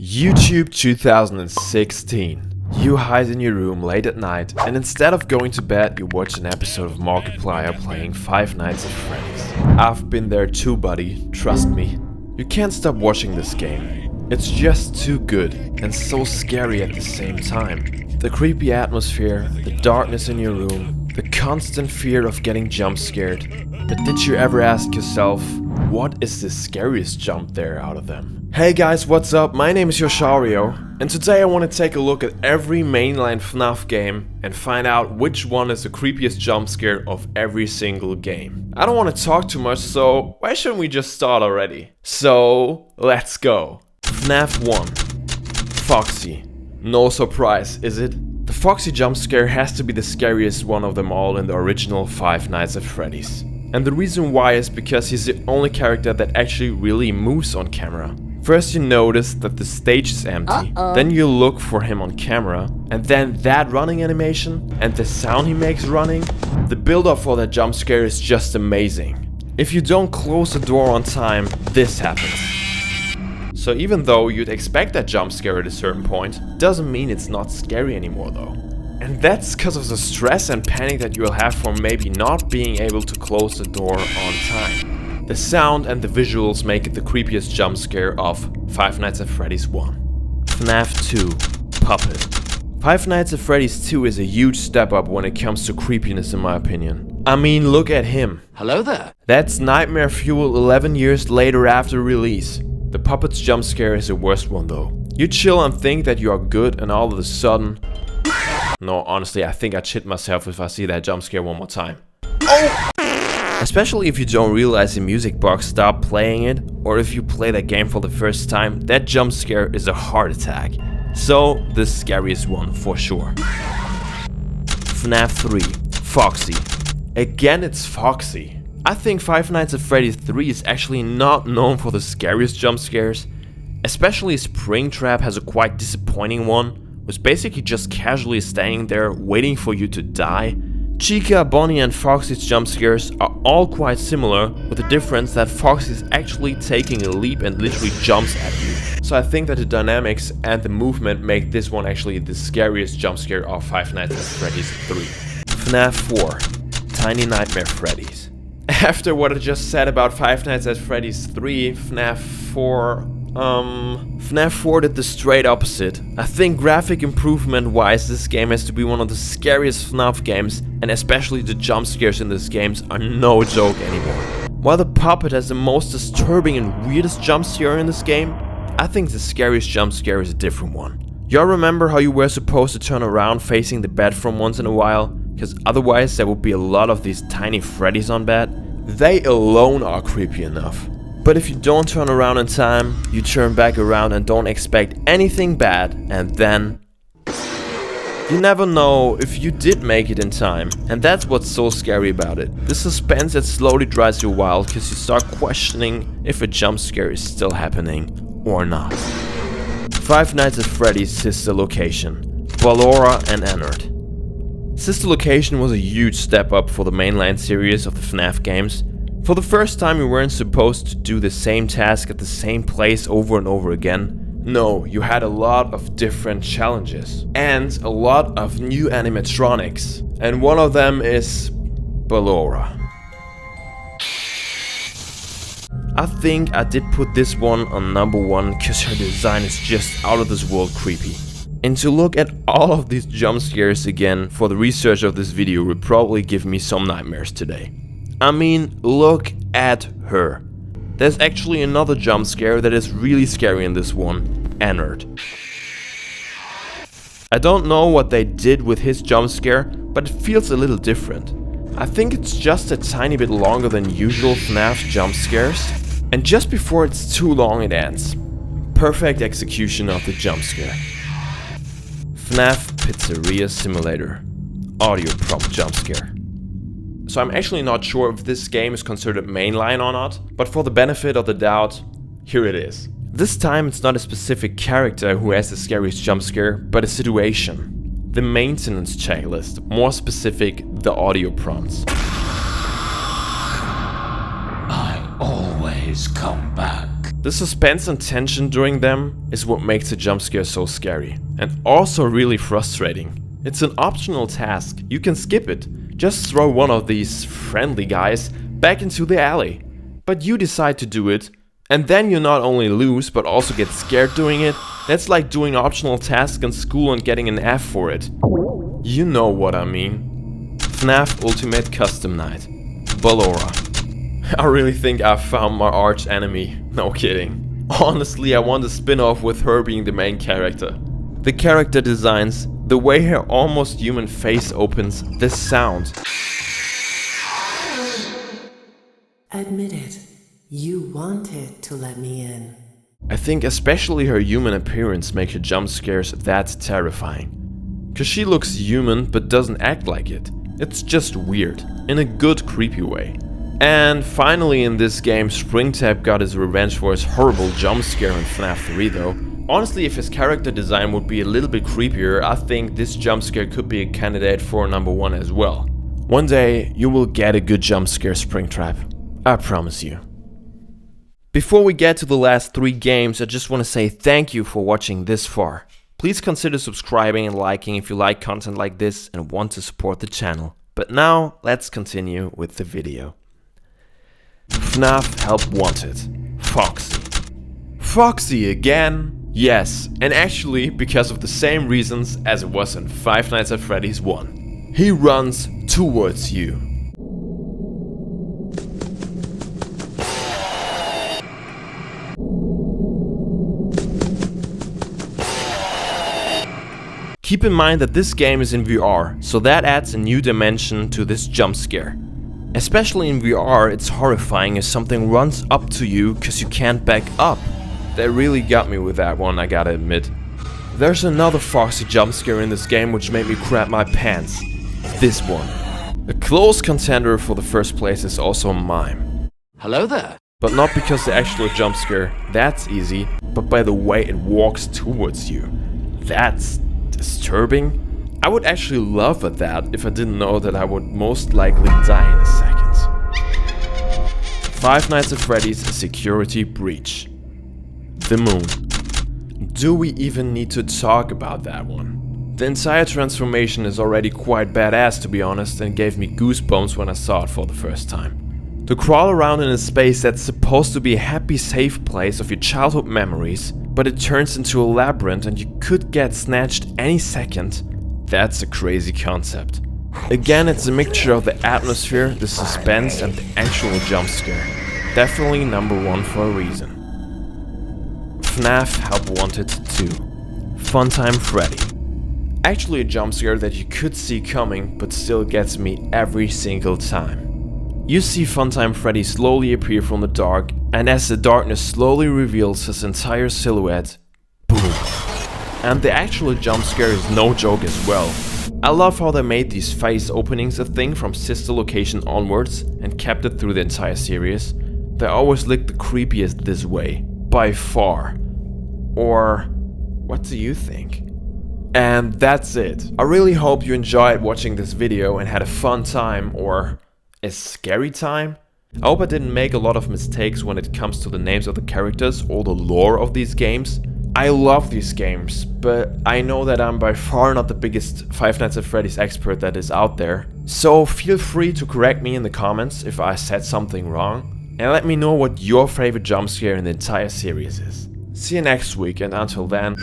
YouTube 2016. You hide in your room late at night, and instead of going to bed, you watch an episode of Markiplier playing Five Nights at Freddy's. I've been there too, buddy, trust me. You can't stop watching this game. It's just too good, and so scary at the same time. The creepy atmosphere, the darkness in your room, the constant fear of getting jump scared. But did you ever ask yourself, what is the scariest jump there out of them? Hey guys, what's up? My name is Yoshario, and today I want to take a look at every mainline FNAF game and find out which one is the creepiest jump scare of every single game. I don't want to talk too much, so why shouldn't we just start already? So, let's go. FNAF 1. Foxy. No surprise, is it? The Foxy jump scare has to be the scariest one of them all in the original Five Nights at Freddy's. And the reason why is because he's the only character that actually really moves on camera. First you notice that the stage is empty, then you look for him on camera, and then that running animation and the sound he makes running, the build-up for that jump scare is just amazing. If you don't close the door on time, this happens. So even though you'd expect that jump scare at a certain point, doesn't mean it's not scary anymore though. And that's because of the stress and panic that you'll have from maybe not being able to close the door on time. The sound and the visuals make it the creepiest jump scare of Five Nights at Freddy's 1. FNAF 2. Puppet. Five Nights at Freddy's 2 is a huge step up when it comes to creepiness in my opinion. I mean, look at him. Hello there. That's nightmare fuel 11 years later after release. The Puppet's jump scare is the worst one though. You chill and think that you are good and all of a sudden... No, honestly, I think I'd shit myself if I see that jump scare one more time. Oh! Especially if you don't realize the music box stopped playing it, or if you play that game for the first time, that jump scare is a heart attack. So, the scariest one for sure. FNAF 3. Foxy. Again, it's Foxy. I think Five Nights at Freddy's 3 is actually not known for the scariest jump scares. Especially Springtrap has a quite disappointing one, was basically just casually standing there waiting for you to die. Chica, Bonnie and Foxy's jump scares are all quite similar, with the difference that Foxy is actually taking a leap and literally jumps at you. So I think that the dynamics and the movement make this one actually the scariest jump scare of Five Nights at Freddy's 3. FNAF 4. Tiny Nightmare Freddy's. After what I just said about Five Nights at Freddy's 3, FNAF 4 did the straight opposite. I think graphic improvement wise this game has to be one of the scariest FNAF games, and especially the jump scares in these games are no joke anymore. While the Puppet has the most disturbing and weirdest jump scare in this game, I think the scariest jump scare is a different one. Y'all remember how you were supposed to turn around facing the bed from once in a while? Because otherwise there would be a lot of these tiny Freddys on bed. They alone are creepy enough. But if you don't turn around in time, you turn back around and don't expect anything bad, and then... You never know if you did make it in time, and that's what's so scary about it. The suspense that slowly drives you wild because you start questioning if a jump scare is still happening or not. Five Nights at Freddy's sister location, Ballora and Ennard. Sister location was a huge step up for the mainline series of the FNAF games. For the first time you weren't supposed to do the same task at the same place over and over again. No, you had a lot of different challenges and a lot of new animatronics. And one of them is Ballora. I think I did put this one on number 1 because her design is just out of this world creepy. And to look at all of these jump scares again for the research of this video would probably give me some nightmares today. I mean, look at her. There's actually another jump scare that is really scary in this one, Ennard. I don't know what they did with his jump scare, but it feels a little different. I think it's just a tiny bit longer than usual FNAF jump scares, and just before it's too long it ends. Perfect execution of the jump scare. FNAF Pizzeria Simulator. Audio prompt jump scare. So I'm actually not sure if this game is considered mainline or not, but for the benefit of the doubt, here it is. This time it's not a specific character who has the scariest jump scare, but a situation. The maintenance checklist, more specific, the audio prompts. I always come back. The suspense and tension during them is what makes a jump scare so scary, and also really frustrating. It's an optional task, you can skip it. Just throw one of these friendly guys back into the alley. But you decide to do it, and then you not only lose but also get scared doing it. That's like doing optional tasks in school and getting an F for it. You know what I mean. FNAF Ultimate Custom Night. Ballora. I really think I found my arch enemy. No kidding. Honestly, I want a spin-off with her being the main character. The character designs, the way her almost human face opens, the sound. Admit it, you wanted to let me in. I think especially her human appearance makes her jump scares that terrifying. Cause she looks human but doesn't act like it. It's just weird, in a good creepy way. And finally in this game, Springtap got his revenge for his horrible jump scare in FNAF 3 though. Honestly, if his character design would be a little bit creepier, I think this jump scare could be a candidate for #1 as well. One day, you will get a good jump scare, Springtrap. I promise you. Before we get to the last 3 games, I just want to say thank you for watching this far. Please consider subscribing and liking if you like content like this and want to support the channel. But now, let's continue with the video. FNAF Help Wanted. Foxy. Foxy again? Yes, and actually because of the same reasons as it was in Five Nights at Freddy's 1. He runs towards you. Keep in mind that this game is in VR, so that adds a new dimension to this jump scare. Especially in VR, it's horrifying if something runs up to you cause you can't back up. That really got me with that one, I gotta admit. There's another Foxy jump scare in this game which made me crap my pants. This one. A close contender for the first place is also Mime. Hello there. But not because the actual jump scare, that's easy, but by the way it walks towards you. That's disturbing. I would actually laugh at that if I didn't know that I would most likely die in a second. Five Nights at Freddy's Security Breach. The Moon. Do we even need to talk about that one? The entire transformation is already quite badass to be honest and gave me goosebumps when I saw it for the first time. To crawl around in a space that's supposed to be a happy safe place of your childhood memories, but it turns into a labyrinth and you could get snatched any second, that's a crazy concept. Again, it's a mixture of the atmosphere, the suspense and the actual jump scare. Definitely #1 for a reason. FNAF Help Wanted 2. Funtime Freddy. Actually a jump scare that you could see coming, but still gets me every single time. You see Funtime Freddy slowly appear from the dark, and as the darkness slowly reveals his entire silhouette, boom. And the actual jump scare is no joke as well. I love how they made these face openings a thing from sister location onwards and kept it through the entire series. They always look the creepiest this way, by far. Or what do you think? And that's it. I really hope you enjoyed watching this video and had a fun time or a scary time. I hope I didn't make a lot of mistakes when it comes to the names of the characters or the lore of these games. I love these games, but I know that I'm by far not the biggest Five Nights at Freddy's expert that is out there. So feel free to correct me in the comments if I said something wrong, and let me know what your favorite jump scare in the entire series is. See you next week, and until then...